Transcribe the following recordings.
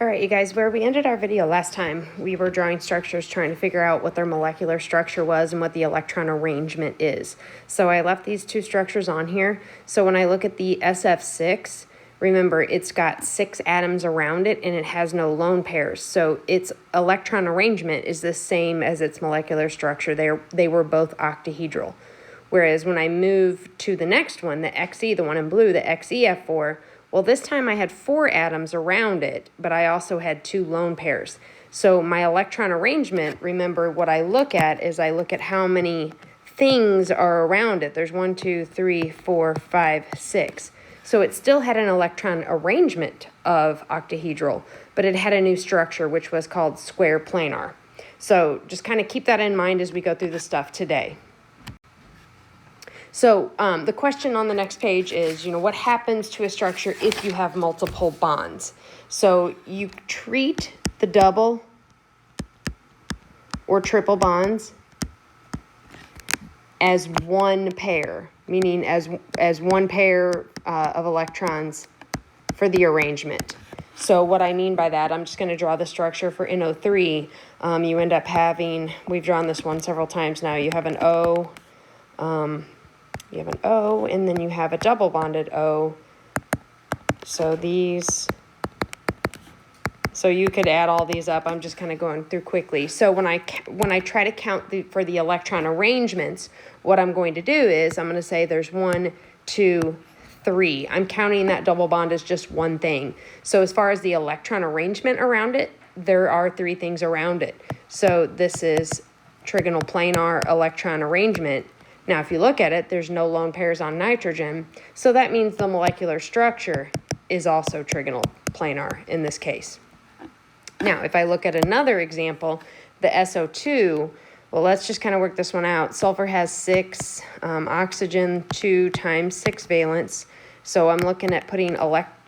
All right, you guys, where we ended our video last time, we were drawing structures trying to figure out what their molecular structure was and what the electron arrangement is. So I left these two structures on here. So when I look at the SF6, remember it's got 6 atoms around it and it has no lone pairs. So its electron arrangement is the same as its molecular structure. They were both octahedral. Whereas when I move to the next one, the XE, the one in blue, the XEF4, well, this time I had 4 atoms around it, but I also had 2 lone pairs. So my electron arrangement, remember what I look at is I look at how many things are around it. There's 1, 2, 3, 4, 5, 6. So it still had an electron arrangement of octahedral, but it had a new structure, which was called square planar. So just kind of keep that in mind as we go through the stuff today. So the question on the next page is, what happens to a structure if you have multiple bonds? So you treat the double or triple bonds as one pair, meaning as one pair of electrons for the arrangement. So what I mean by that, I'm just going to draw the structure for NO3. You end up having, we've drawn this one several times now, you have an O, you have an O, and then you have a double bonded O. So you could add all these up. I'm just kind of going through quickly. So when I try to count for the electron arrangements, what I'm going to do is I'm going to say there's 1, 2, 3. I'm counting that double bond as just one thing. So as far as the electron arrangement around it, there are 3 things around it. So this is trigonal planar electron arrangement. Now, if you look at it, there's no lone pairs on nitrogen, so that means the molecular structure is also trigonal planar in this case. Now, if I look at another example, the SO2, well, let's just kind of work this one out. Sulfur has 6, oxygen 2 times 6 valence, so I'm looking at putting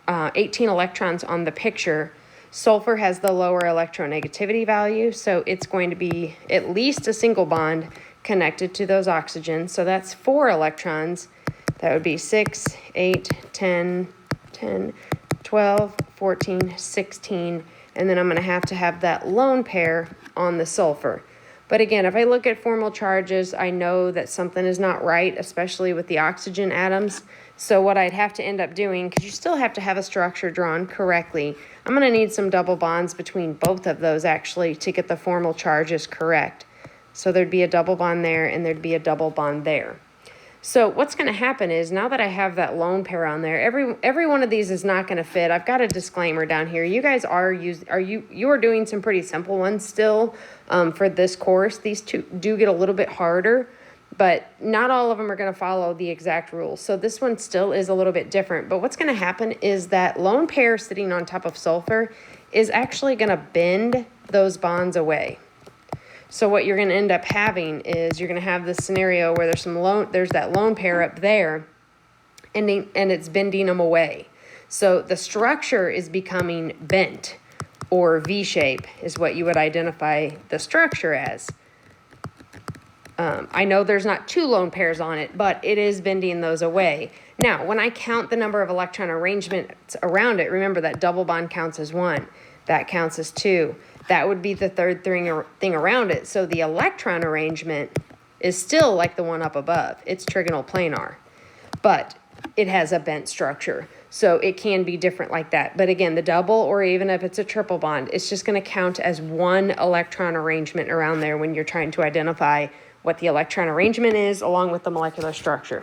18 electrons on the picture. Sulfur has the lower electronegativity value, so it's going to be at least a single bond connected to those oxygens. So that's 4 electrons. That would be 6, 8, 10, 12, 14, 16. And then I'm going to have that lone pair on the sulfur. But again, if I look at formal charges, I know that something is not right, especially with the oxygen atoms. So what I'd have to end up doing, because you still have to have a structure drawn correctly, I'm going to need some double bonds between both of those actually to get the formal charges correct. So there'd be a double bond there and there'd be a double bond there. So what's going to happen is now that I have that lone pair on there, every one of these is not going to fit. I've got a disclaimer down here. You guys are doing some pretty simple ones still for this course. These two do get a little bit harder, but not all of them are going to follow the exact rules. So this one still is a little bit different. But what's going to happen is that lone pair sitting on top of sulfur is actually going to bend those bonds away. So what you're going to end up having is you're going to have this scenario where there's that lone pair up there, and it's bending them away. So the structure is becoming bent, or V-shape is what you would identify the structure as. I know there's not 2 lone pairs on it, but it is bending those away. Now, when I count the number of electron arrangements around it, remember that double bond counts as 1. That counts as 2. That would be the third thing around it. So the electron arrangement is still like the one up above. It's trigonal planar, but it has a bent structure. So it can be different like that. But again, the double, or even if it's a triple bond, it's just going to count as one electron arrangement around there when you're trying to identify what the electron arrangement is along with the molecular structure.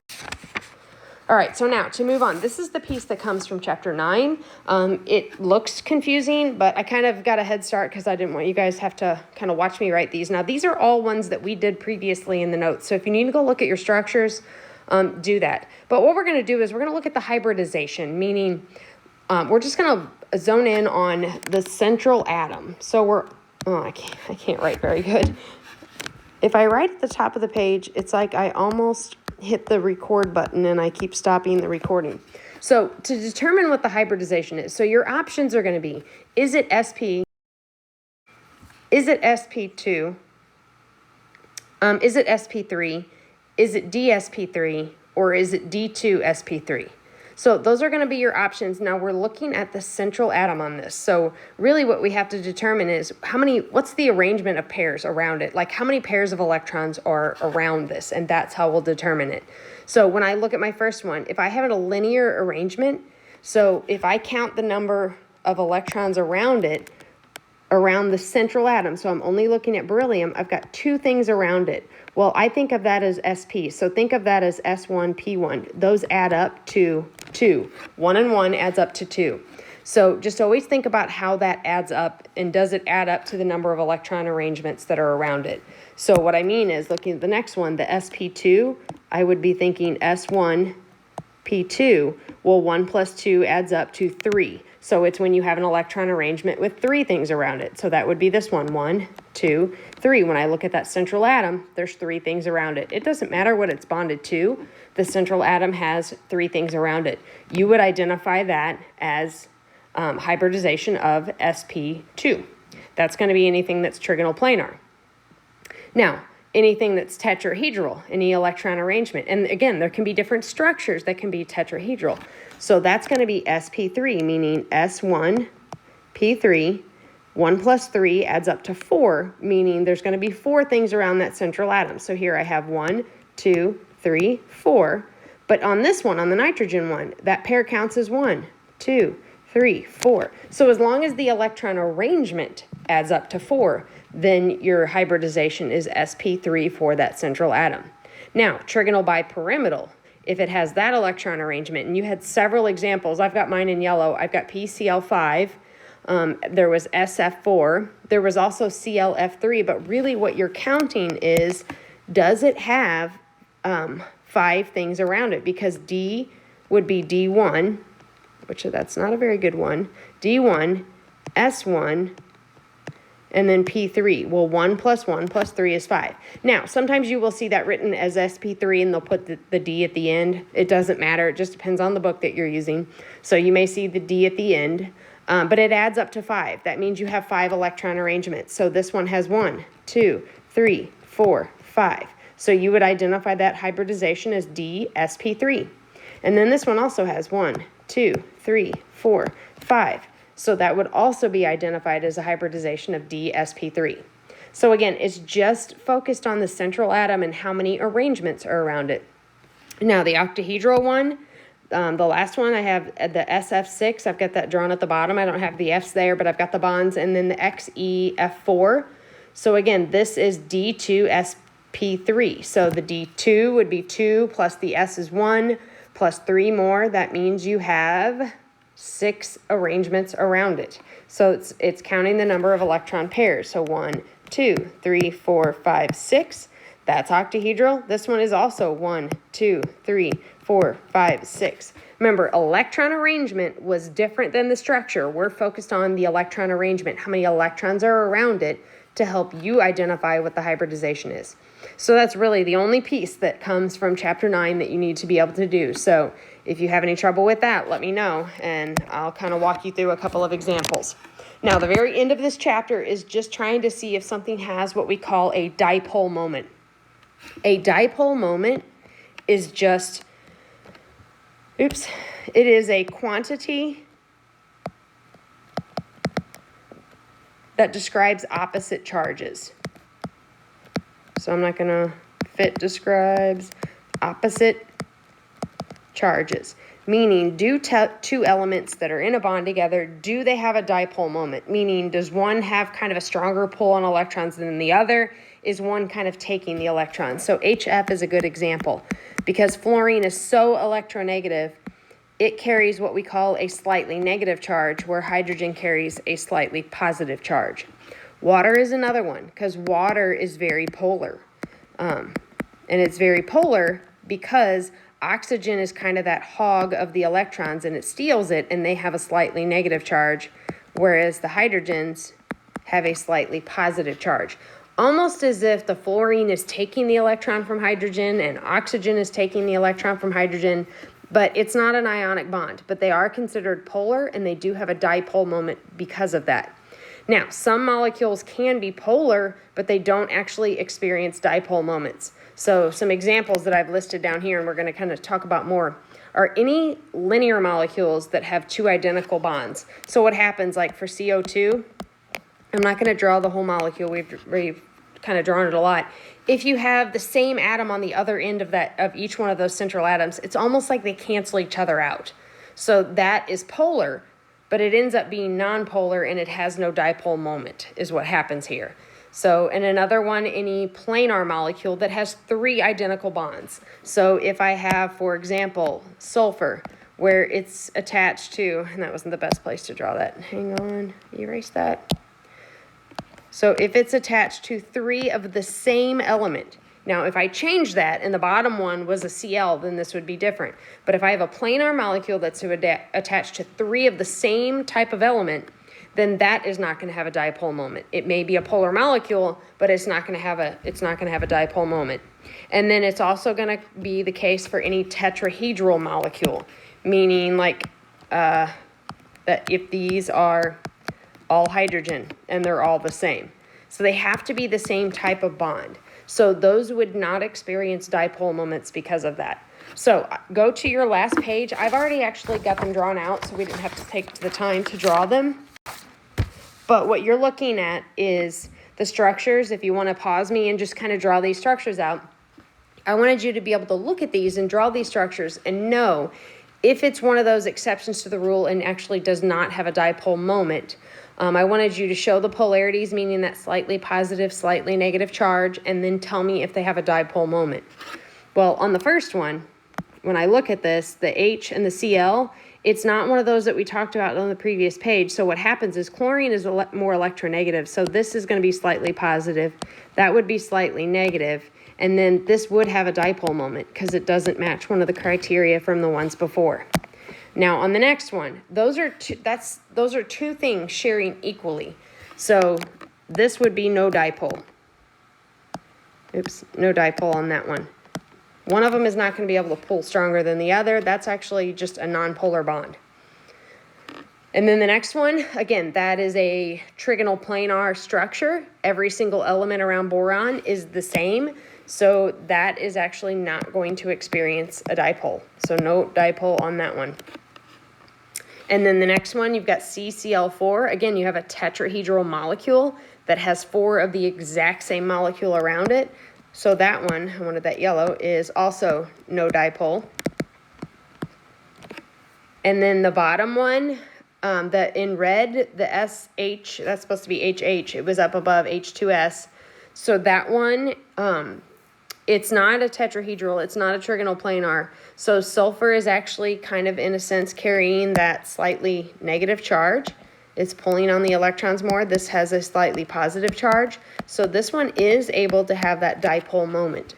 All right, so now to move on, this is the piece that comes from chapter 9. It looks confusing, but I kind of got a head start because I didn't want you guys to have to kind of watch me write these. Now, these are all ones that we did previously in the notes. So if you need to go look at your structures, do that. But what we're going to do is we're going to look at the hybridization, meaning we're just going to zone in on the central atom. So I can't write very good. If I write at the top of the page, it's like I almost hit the record button and I keep stopping the recording. So to determine what the hybridization is, so your options are going to be, is it SP? Is it SP2? Is it SP3? Is it DSP3? Or is it D2SP3? So those are going to be your options. Now we're looking at the central atom on this. So really what we have to determine is what's the arrangement of pairs around it? Like how many pairs of electrons are around this? And that's how we'll determine it. So when I look at my first one, if I have a linear arrangement, so if I count the number of electrons around it, around the central atom, so I'm only looking at beryllium, I've got 2 things around it. Well, I think of that as sp, so think of that as s1, p1. Those add up to 2. 1 and 1 adds up to 2. So just always think about how that adds up, and does it add up to the number of electron arrangements that are around it. So what I mean is, looking at the next one, the sp2, I would be thinking s1, p2. Well, 1 plus 2 adds up to 3. So it's when you have an electron arrangement with 3 things around it. So that would be this one, 1, 2, 3. When I look at that central atom, there's 3 things around it. It doesn't matter what it's bonded to. The central atom has 3 things around it. You would identify that as hybridization of sp2. That's going to be anything that's trigonal planar. Now, anything that's tetrahedral, any electron arrangement. And again, there can be different structures that can be tetrahedral. So that's going to be sp3, meaning s1, p3, 1 plus 3 adds up to 4, meaning there's going to be 4 things around that central atom. So here I have 1, 2, 3, 4. But on this one, on the nitrogen one, that pair counts as 1, 2, 3, 4. So as long as the electron arrangement adds up to 4, then your hybridization is sp3 for that central atom. Now, trigonal bipyramidal, if it has that electron arrangement, and you had several examples, I've got mine in yellow, I've got PCl5, there was SF4, there was also ClF3, but really what you're counting is, does it have 5 things around it? Because D would be D1, which that's not a very good one, D1, S1, and then P3. Well, 1 plus 1 plus 3 is 5. Now, sometimes you will see that written as sp3 and they'll put the D at the end. It doesn't matter. It just depends on the book that you're using. So you may see the D at the end, but it adds up to 5. That means you have 5 electron arrangements. So this one has 1, 2, 3, 4, 5. So you would identify that hybridization as D sp3. And then this one also has 1, 2, 3, 4, 5. So that would also be identified as a hybridization of D sp3. So again, it's just focused on the central atom and how many arrangements are around it. Now the octahedral one, the last one, I have the SF6. I've got that drawn at the bottom. I don't have the F's there, but I've got the bonds, and then the XeF4. So again, this is D2sp3. So the D2 would be 2 plus the S is 1 plus 3 more. That means you have 6 arrangements around it. So it's counting the number of electron pairs. So 1, 2, 3, 4, 5, 6. That's octahedral. This one is also 1, 2, 3, 4, 5, 6. Remember, electron arrangement was different than the structure. We're focused on the electron arrangement, how many electrons are around it, to help you identify what the hybridization is. So that's really the only piece that comes from Chapter 9 that you need to be able to do. So if you have any trouble with that, let me know, and I'll kind of walk you through a couple of examples. Now, the very end of this chapter is just trying to see if something has what we call a dipole moment. A dipole moment is just, it is a quantity that describes opposite charges. So I'm not going to describes opposite charges, meaning do 2 elements that are in a bond together, do they have a dipole moment? Meaning, does one have kind of a stronger pull on electrons than the other? Is one kind of taking the electrons? So HF is a good example because fluorine is so electronegative, it carries what we call a slightly negative charge, where hydrogen carries a slightly positive charge. Water is another one because water is very polar. And it's very polar because oxygen is kind of that hog of the electrons and it steals it, and they have a slightly negative charge, whereas the hydrogens have a slightly positive charge. Almost as if the fluorine is taking the electron from hydrogen and oxygen is taking the electron from hydrogen, but it's not an ionic bond. But they are considered polar, and they do have a dipole moment because of that. Now, some molecules can be polar, but they don't actually experience dipole moments. So some examples that I've listed down here, and we're going to kind of talk about more. are any linear molecules that have two identical bonds. So what happens, like for CO2, I'm not going to draw the whole molecule. We've kind of drawn it a lot. If you have the same atom on the other end of each one of those central atoms, it's almost like they cancel each other out. So that is polar, but it ends up being nonpolar and it has no dipole moment is what happens here. So in another one, any planar molecule that has three identical bonds. So if I have, for example, sulfur, where it's attached to, and that wasn't the best place to draw that. Hang on, erase that. So if it's attached to three of the same element, now if I change that and the bottom one was a Cl, then this would be different. But if I have a planar molecule that's attached to three of the same type of element, then that is not going to have a dipole moment. It may be a polar molecule, but it's not going to have a dipole moment. And then it's also going to be the case for any tetrahedral molecule, meaning like that if these are all hydrogen and they're all the same. So they have to be the same type of bond. So those would not experience dipole moments because of that. So go to your last page. I've already actually got them drawn out, so we didn't have to take the time to draw them. But what you're looking at is the structures. If you want to pause me and just kind of draw these structures out, I wanted you to be able to look at these and draw these structures and know if it's one of those exceptions to the rule and actually does not have a dipole moment. I wanted you to show the polarities, meaning that slightly positive, slightly negative charge, and then tell me if they have a dipole moment. Well, on the first one, when I look at this, the H and the Cl, it's not one of those that we talked about on the previous page. So what happens is chlorine is more electronegative. So this is going to be slightly positive. That would be slightly negative. And then this would have a dipole moment because it doesn't match one of the criteria from the ones before. Now on the next one, those are two things sharing equally. So this would be no dipole. Oops, no dipole on that one. One of them is not going to be able to pull stronger than the other. That's actually just a nonpolar bond. And then the next one, again, that is a trigonal planar structure. Every single element around boron is the same. So that is actually not going to experience a dipole. So no dipole on that one. And then the next one, you've got CCl4. Again, you have a tetrahedral molecule that has four of the exact same molecule around it. So that one, I wanted that yellow, is also no dipole. And then the bottom one, that in red, the SH, that's supposed to be HH. It was up above H2S. So that one, it's not a tetrahedral. It's not a trigonal planar. So sulfur is actually kind of, in a sense, carrying that slightly negative charge. It's pulling on the electrons more. This has a slightly positive charge. So this one is able to have that dipole moment.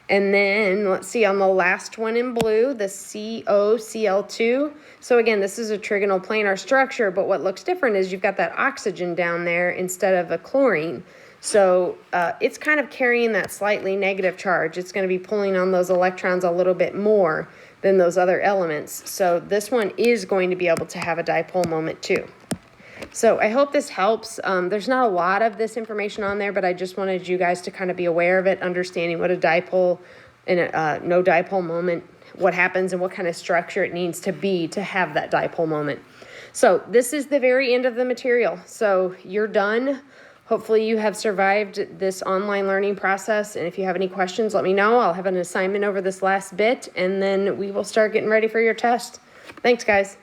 And then let's see on the last one in blue, the COCl2. So again, this is a trigonal planar structure, but what looks different is you've got that oxygen down there instead of a chlorine. So it's kind of carrying that slightly negative charge. It's going to be pulling on those electrons a little bit more than those other elements. So this one is going to be able to have a dipole moment too. So I hope this helps. There's not a lot of this information on there, but I just wanted you guys to kind of be aware of it, understanding what a dipole and a no dipole moment, what happens and what kind of structure it needs to be to have that dipole moment. So this is the very end of the material. So you're done. Hopefully you have survived this online learning process. And if you have any questions, let me know. I'll have an assignment over this last bit, and then we will start getting ready for your test. Thanks, guys.